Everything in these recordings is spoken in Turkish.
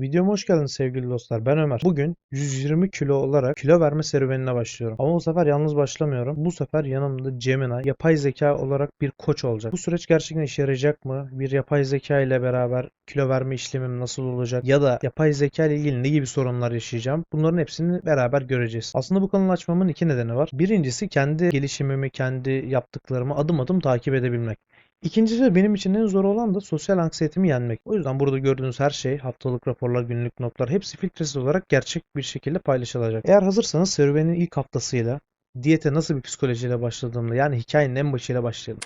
Videoma hoş geldiniz sevgili dostlar. Ben Ömer. Bugün 120 kilo olarak kilo verme serüvenine başlıyorum. Ama bu sefer yalnız başlamıyorum. Bu sefer yanımda Gemini yapay zeka olarak bir koç olacak. Bu süreç gerçekten işe yarayacak mı? Bir yapay zeka ile beraber kilo verme işlemim nasıl olacak? Ya da yapay zeka ile ilgili ne gibi sorunlar yaşayacağım? Bunların hepsini beraber göreceğiz. Aslında bu kanalı açmamın iki nedeni var. Birincisi kendi gelişimimi, kendi yaptıklarımı adım adım takip edebilmek. İkincisi de benim için en zor olan da sosyal anksiyetemi yenmek. O yüzden burada gördüğünüz her şey, haftalık raporlar, günlük notlar hepsi filtresiz olarak gerçek bir şekilde paylaşılacak. Eğer hazırsanız serüvenin ilk haftasıyla diyete nasıl bir psikolojiyle başladığımda yani hikayenin en başıyla başlayalım.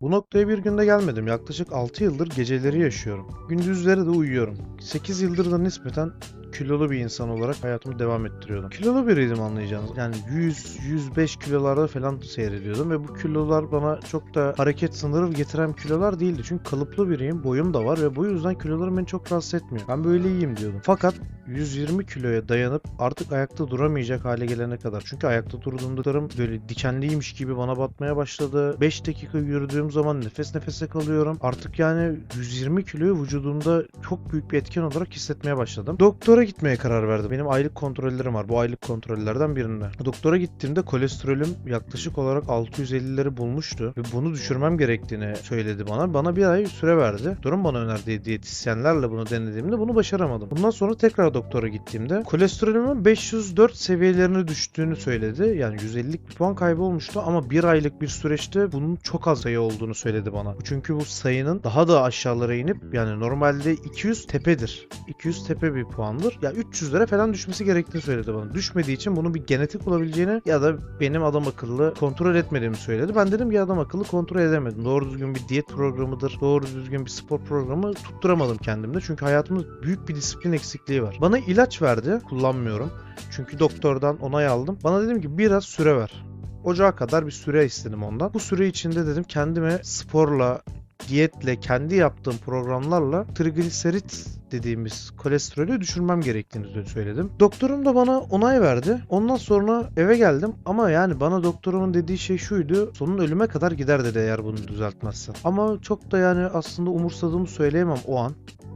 Bu noktaya bir günde gelmedim. Yaklaşık 6 yıldır geceleri yaşıyorum. Gündüzleri de uyuyorum. 8 yıldır da nispeten kilolu bir insan olarak hayatımı devam ettiriyordum. Kilolu biriydim anlayacağınız. Yani 100-105 kilolarda falan seyrediyordum ve bu kilolar bana çok da hareket sınırı getiren kilolar değildi. Çünkü kalıplı biriyim, boyum da var ve bu yüzden kilolarım beni çok rahatsız etmiyor. Ben böyle iyiyim diyordum. Fakat 120 kiloya dayanıp artık ayakta duramayacak hale gelene kadar. Çünkü ayakta durduğumda böyle dikenliymiş gibi bana batmaya başladı. 5 dakika yürüdüğüm zaman nefes nefese kalıyorum. Artık yani 120 kiloyu vücudumda çok büyük bir etken olarak hissetmeye başladım. Doktora gitmeye karar verdim. Benim aylık kontrollerim var. Bu aylık kontrollerden birinde. Doktora gittiğimde kolesterolüm yaklaşık olarak 650'leri bulmuştu ve bunu düşürmem gerektiğini söyledi bana. Bana bir ay süre verdi. Doktorun bana önerdiği diyetisyenlerle bunu denediğimde bunu başaramadım. Bundan sonra tekrar doktora gittiğimde kolesterolümün 504 seviyelerine düştüğünü söyledi. Yani 150'lik bir puan kaybı olmuştu ama bir aylık bir süreçte bunun çok az sayı olduğunu söyledi bana. Çünkü bu sayının daha da aşağılara inip yani normalde 200 tepedir. 200 tepe bir puandır. Ya 300'lere falan düşmesi gerektiğini söyledi bana. Düşmediği için bunun bir genetik olabileceğini ya da benim adam akıllı kontrol etmediğimi söyledi. Ben dedim ki adam akıllı kontrol edemedim. Doğru düzgün bir diyet programıdır. Doğru düzgün bir spor programı tutturamadım kendimde. Çünkü hayatımda büyük bir disiplin eksikliği var. Bana ilaç verdi. Kullanmıyorum. Çünkü doktordan onay aldım. Bana dedim ki biraz süre ver. Ocağa kadar bir süre istedim ondan. Bu süre içinde dedim kendime sporla, diyetle, kendi yaptığım programlarla trigliserit dediğimiz kolesterolü düşürmem gerektiğini söyledim. Doktorum da bana onay verdi. Ondan sonra eve geldim ama yani bana doktorumun dediği şey şuydu. Sonun ölüme kadar gider dedi eğer bunu düzeltmezsen. Ama çok da yani aslında umursadığımı söyleyemem o an.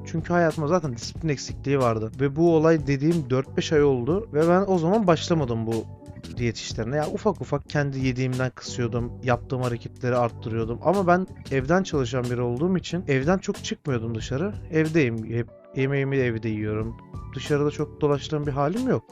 Çünkü hayatımda zaten disiplin eksikliği vardı. Ve bu olay dediğim 4-5 ay oldu. Ve ben o zaman başlamadım bu diyet işlerine. Ya ufak ufak kendi yediğimden kısıyordum. Yaptığım hareketleri arttırıyordum. Ama ben evden çalışan biri olduğum için evden çok çıkmıyordum dışarı. Evdeyim. Hep yemeğimi evde yiyorum. Dışarıda çok dolaştığım bir halim yok.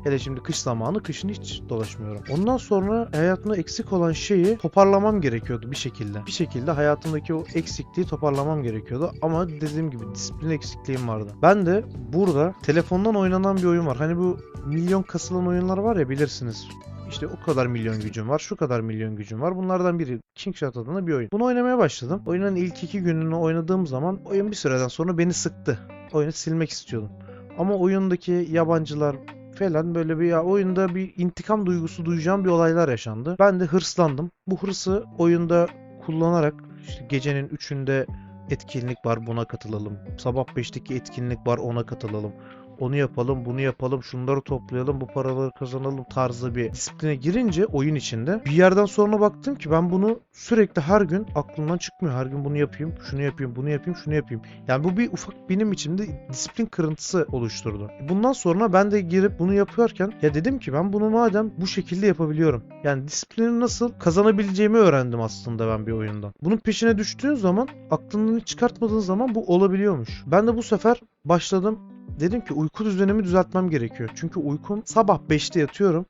Hele şimdi kış zamanı, kışın hiç dolaşmıyorum. Ondan sonra hayatımda eksik olan şeyi toparlamam gerekiyordu bir şekilde. Bir şekilde hayatımdaki o eksikliği toparlamam gerekiyordu. Ama dediğim gibi disiplin eksikliğim vardı. Ben de burada telefondan oynanan bir oyun var. Hani bu milyon kasılan oyunlar var ya bilirsiniz. İşte o kadar milyon gücüm var, şu kadar milyon gücüm var. Bunlardan biri Kingshot adında bir oyun. Bunu oynamaya başladım. Oyunun ilk 2 gününü oynadığım zaman oyun bir süreden sonra beni sıktı. Oyunu silmek istiyordum. Ama oyundaki yabancılar falan böyle bir oyunda bir intikam duygusu duyacağım bir olaylar yaşandı. Ben de hırslandım. Bu hırsı oyunda kullanarak işte gecenin 3'ünde etkinlik var buna katılalım. Sabah 5'teki etkinlik var ona katılalım. Onu yapalım, bunu yapalım, şunları toplayalım, bu paraları kazanalım tarzı bir disipline girince oyun içinde bir yerden sonra baktım ki ben bunu sürekli her gün aklımdan çıkmıyor. Her gün bunu yapayım, şunu yapayım, bunu yapayım, şunu yapayım. Yani bu bir ufak benim içimde disiplin kırıntısı oluşturdu. Bundan sonra ben de girip bunu yapıyorken ya dedim ki ben bunu madem bu şekilde yapabiliyorum. Yani disiplini nasıl kazanabileceğimi öğrendim aslında ben bir oyundan. Bunun peşine düştüğün zaman aklından hiç çıkartmadığın zaman bu olabiliyormuş. Ben de bu sefer başladım. Dedim ki uyku düzenimi düzeltmem gerekiyor. Çünkü uykum sabah 5'te yatıyorum.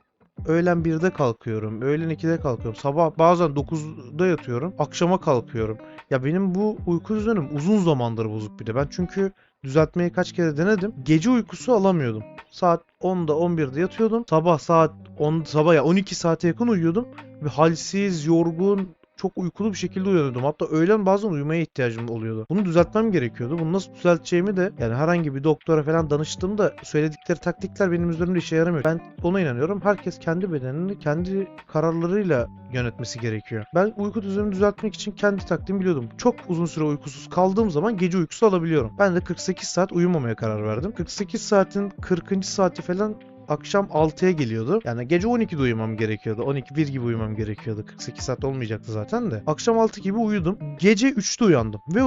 Öğlen 1'de kalkıyorum. Öğlen 2'de kalkıyorum. Sabah bazen 9'da yatıyorum. Akşama kalkıyorum. Ya benim bu uyku düzenim uzun zamandır bozuk bir de. Ben çünkü düzeltmeyi kaç kere denedim. Gece uykusu alamıyordum. Saat 10'da 11'de yatıyordum. Sabah saat 10 sabah ya 12 saate yakın uyuyordum. Ve halsiz, yorgun, çok uykulu bir şekilde uyanıyordum. Hatta öğlen bazen uyumaya ihtiyacım oluyordu. Bunu düzeltmem gerekiyordu. Bunu nasıl düzelteceğimi de yani herhangi bir doktora falan danıştığımda söyledikleri taktikler benim üzerimde işe yaramıyor. Ben ona inanıyorum. Herkes kendi bedenini kendi kararlarıyla yönetmesi gerekiyor. Ben uyku düzenimi düzeltmek için kendi taktiğimi biliyordum. Çok uzun süre uykusuz kaldığım zaman gece uykusu alabiliyorum. Ben de 48 saat uyumamaya karar verdim. 48 saatin 40. saati falan akşam 6'ya geliyordu. Yani gece 12'de uyumam gerekiyordu. 12-1 gibi uyumam gerekiyordu. 48 saat olmayacaktı zaten de. Akşam 6 gibi uyudum. Gece 3'te uyandım. Ve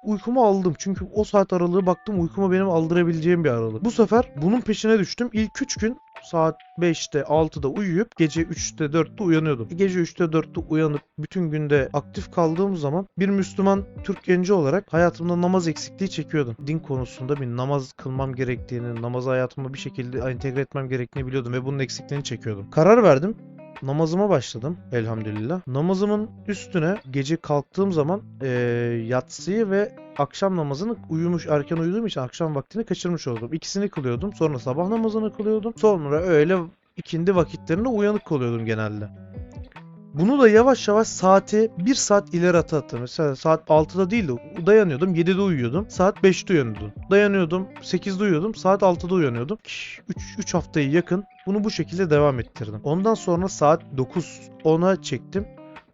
uykumu aldım. Çünkü o saat aralığı baktım uykumu benim aldırabileceğim bir aralık. Bu sefer bunun peşine düştüm. İlk 3 gün saat 5'te 6'da uyuyup gece 3'te 4'te uyanıyordum. Gece 3'te 4'te uyanıp bütün günde aktif kaldığım zaman bir Müslüman Türk genci olarak hayatımda namaz eksikliği çekiyordum. Din konusunda bir namaz kılmam gerektiğini, namazı hayatıma bir şekilde entegre etmem gerektiğini biliyordum ve bunun eksikliğini çekiyordum. Karar verdim. Namazıma başladım elhamdülillah. Namazımın üstüne gece kalktığım zaman yatsıyı ve akşam namazını erken uyuduğum için akşam vaktini kaçırmış oldum. İkisini kılıyordum. Sonra sabah namazını kılıyordum. Sonra öğle ikindi vakitlerinde uyanık kalıyordum genelde. Bunu da yavaş yavaş saati 1 saat ileri ata. Mesela saat 6'da değil de dayanıyordum 7'de uyuyordum. Saat 5'te uyanıyordum. Dayanıyordum 8'de uyuyordum. Saat 6'da uyanıyordum. 3 haftayı yakın bunu bu şekilde devam ettirdim. Ondan sonra saat 9-10'a çektim.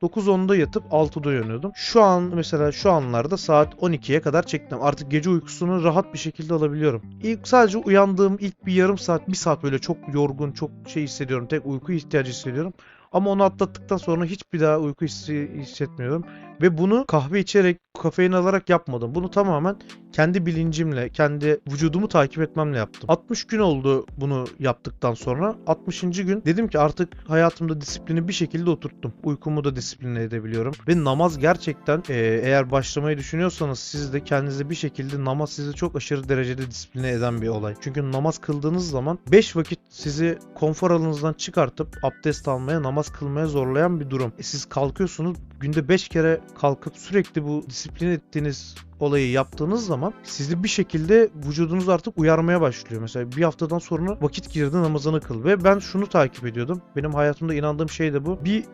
9-10'da yatıp 6'da uyanıyordum. Şu an mesela şu anlarda saat 12'ye kadar çektim. Artık gece uykusunu rahat bir şekilde alabiliyorum. Sadece uyandığım ilk bir yarım saat, bir saat böyle çok yorgun, çok hissediyorum. Tek uyku ihtiyacı hissediyorum. Ama onu atlattıktan sonra hiçbir daha uyku hissetmiyorum. Ve bunu kahve içerek, kafein alarak yapmadım. Bunu tamamen kendi bilincimle, kendi vücudumu takip etmemle yaptım. 60 gün oldu bunu yaptıktan sonra. 60. gün dedim ki artık hayatımda disiplini bir şekilde oturttum. Uykumu da disipline edebiliyorum. Ve namaz gerçekten eğer başlamayı düşünüyorsanız siz de kendinize bir şekilde namaz sizi çok aşırı derecede disipline eden bir olay. Çünkü namaz kıldığınız zaman 5 vakit sizi konfor alanınızdan çıkartıp abdest almaya, namaz kılmaya zorlayan bir durum. Siz kalkıyorsunuz günde 5 kere kalkıp sürekli bu disiplin ettiğiniz olayı yaptığınız zaman sizi bir şekilde vücudunuz artık uyarmaya başlıyor. Mesela bir haftadan sonra vakit girdi namazını kıl. Ve ben şunu takip ediyordum. Benim hayatımda inandığım şey de bu. Bir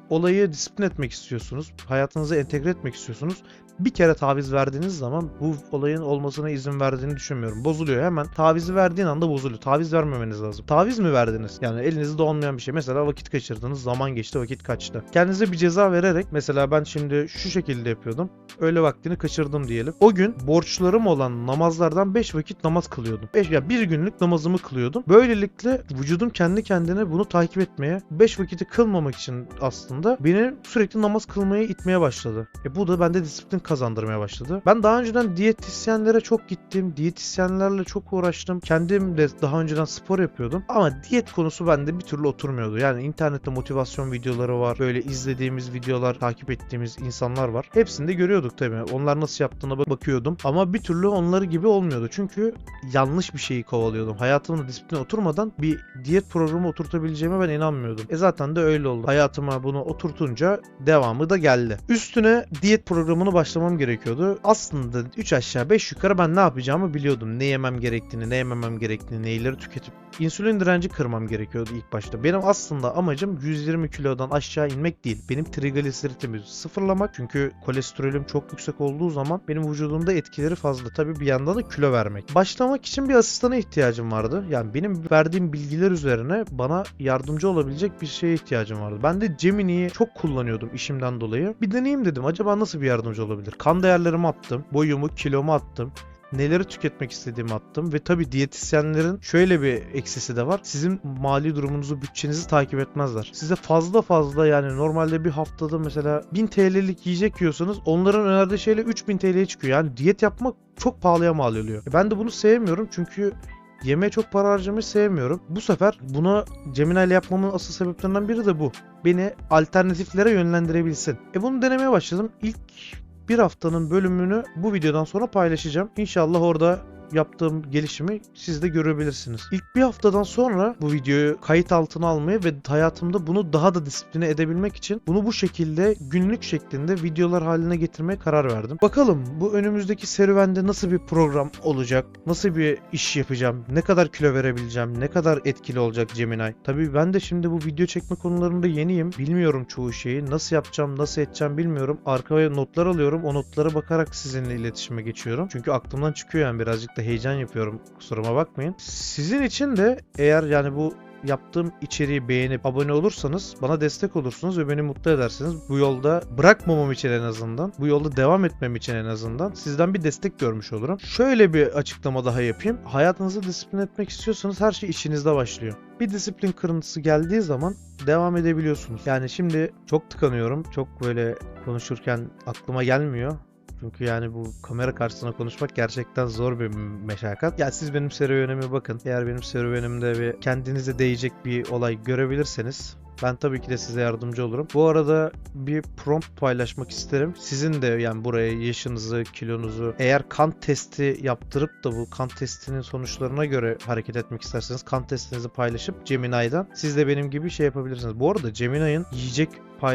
olayı disiplin etmek istiyorsunuz. Hayatınıza entegre etmek istiyorsunuz. Bir kere taviz verdiğiniz zaman bu olayın olmasına izin verdiğini düşünmüyorum. Bozuluyor hemen. Tavizi verdiğin anda bozuluyor. Taviz vermemeniz lazım. Taviz mi verdiniz? Yani elinizde olmayan bir şey. Mesela vakit kaçırdınız. Zaman geçti. Vakit kaçtı. Kendinize bir ceza vererek mesela ben şimdi şu şekilde yapıyordum. Öğle vaktini kaçırdım diyelim. O gün borçlarım olan namazlardan 5 vakit namaz kılıyordum. Bir günlük namazımı kılıyordum. Böylelikle vücudum kendi kendine bunu takip etmeye, 5 vakiti kılmamak için aslında beni sürekli namaz kılmaya itmeye başladı. Bu da bende disiplin kazandırmaya başladı. Ben daha önceden diyetisyenlere çok gittim. Diyetisyenlerle çok uğraştım. Kendim de daha önceden spor yapıyordum. Ama diyet konusu bende bir türlü oturmuyordu. Yani internette motivasyon videoları var. Böyle izlediğimiz videolar, takip ettiğimiz insanlar var. Hepsini de görüyorduk tabii. Onlar nasıl yaptığına bakıyordum. Ama bir türlü onları gibi olmuyordu. Çünkü yanlış bir şeyi kovalıyordum. Hayatımda disiplin oturmadan bir diyet programı oturtabileceğime ben inanmıyordum. Zaten de öyle oldu. Hayatıma bunu oturtunca devamı da geldi. Üstüne diyet programını başlamam gerekiyordu. Aslında 3 aşağı 5 yukarı ben ne yapacağımı biliyordum. Ne yemem gerektiğini, ne yememem gerektiğini, neyleri tüketip insülin direnci kırmam gerekiyordu ilk başta. Benim aslında amacım 120 kilodan aşağı inmek değil. Benim trigliseritimi sıfırlamak. Çünkü kolesterolüm çok yüksek olduğu zaman benim vücudumda etkileri fazla. Tabii bir yandan da kilo vermek. Başlamak için bir asistana ihtiyacım vardı. Yani benim verdiğim bilgiler üzerine bana yardımcı olabilecek bir şeye ihtiyacım vardı. Ben de Gemini'yi çok kullanıyordum işimden dolayı. Bir deneyeyim dedim. Acaba nasıl bir yardımcı olabilir? Kan değerlerimi attım. Boyumu, kilomu attım. Neleri tüketmek istediğimi attım ve tabii diyetisyenlerin şöyle bir eksisi de var. Sizin mali durumunuzu, bütçenizi takip etmezler. Size fazla yani normalde bir haftada mesela 1000 TL'lik yiyecek yiyorsanız onların önerdiği şeyle 3000 TL'ye çıkıyor. Yani diyet yapmak çok pahalıya mal oluyor. Ben de bunu sevmiyorum çünkü yemeğe çok para harcamayı sevmiyorum. Bu sefer buna Gemini ile yapmamın asıl sebeplerinden biri de bu. Beni alternatiflere yönlendirebilsin. Bunu denemeye başladım. İlk bir haftanın bölümünü bu videodan sonra paylaşacağım. İnşallah orada yaptığım gelişimi siz de görebilirsiniz. İlk bir haftadan sonra bu videoyu kayıt altına almayı ve hayatımda bunu daha da disipline edebilmek için bunu bu şekilde günlük şeklinde videolar haline getirmeye karar verdim. Bakalım bu önümüzdeki serüvende nasıl bir program olacak? Nasıl bir iş yapacağım? Ne kadar kilo verebileceğim? Ne kadar etkili olacak Gemini? Tabii ben de şimdi bu video çekme konularında yeniyim. Bilmiyorum çoğu şeyi. Nasıl yapacağım, nasıl edeceğim bilmiyorum. Arkaya notlar alıyorum. O notlara bakarak sizinle iletişime geçiyorum. Çünkü aklımdan çıkıyor yani birazcık da heyecan yapıyorum. Kusuruma bakmayın. Sizin için de eğer yani bu yaptığım içeriği beğenip abone olursanız bana destek olursunuz ve beni mutlu edersiniz. Bu yolda bırakmamam için en azından, bu yolda devam etmem için en azından sizden bir destek görmüş olurum. Şöyle bir açıklama daha yapayım. Hayatınızı disiplin etmek istiyorsanız her şey içinizde başlıyor. Bir disiplin kırıntısı geldiği zaman devam edebiliyorsunuz. Yani şimdi çok tıkanıyorum. Çok böyle konuşurken aklıma gelmiyor. Çünkü yani bu kamera karşısına konuşmak gerçekten zor bir meşakkat. Ya siz benim serüvenime bakın. Eğer benim serüvenimde bir kendinize değecek bir olay görebilirseniz ben tabii ki de size yardımcı olurum. Bu arada bir prompt paylaşmak isterim. Sizin de yani buraya yaşınızı, kilonuzu, eğer kan testi yaptırıp da bu kan testinin sonuçlarına göre hareket etmek isterseniz kan testinizi paylaşıp Gemini'den siz de benim gibi şey yapabilirsiniz. Bu arada Gemini'nin yiyecek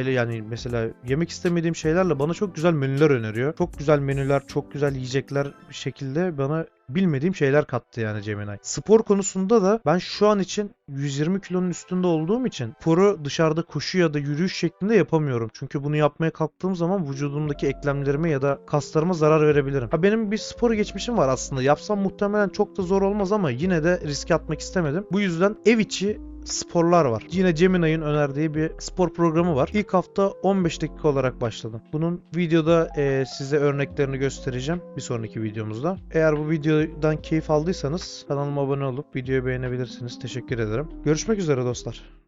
yani mesela yemek istemediğim şeylerle bana çok güzel menüler öneriyor. Çok güzel menüler, çok güzel yiyecekler şekilde bana bilmediğim şeyler kattı yani Gemini. Spor konusunda da ben şu an için 120 kilonun üstünde olduğum için sporu dışarıda koşu ya da yürüyüş şeklinde yapamıyorum. Çünkü bunu yapmaya kalktığım zaman vücudumdaki eklemlerime ya da kaslarıma zarar verebilirim. Benim bir spor geçmişim var aslında. Yapsam muhtemelen çok da zor olmaz ama yine de riske atmak istemedim. Bu yüzden ev içi sporlar var. Yine Gemini'nin önerdiği bir spor programı var. İlk hafta 15 dakika olarak başladım. Bunun videoda size örneklerini göstereceğim bir sonraki videomuzda. Eğer bu videodan keyif aldıysanız kanalıma abone olup videoyu beğenebilirsiniz. Teşekkür ederim. Görüşmek üzere dostlar.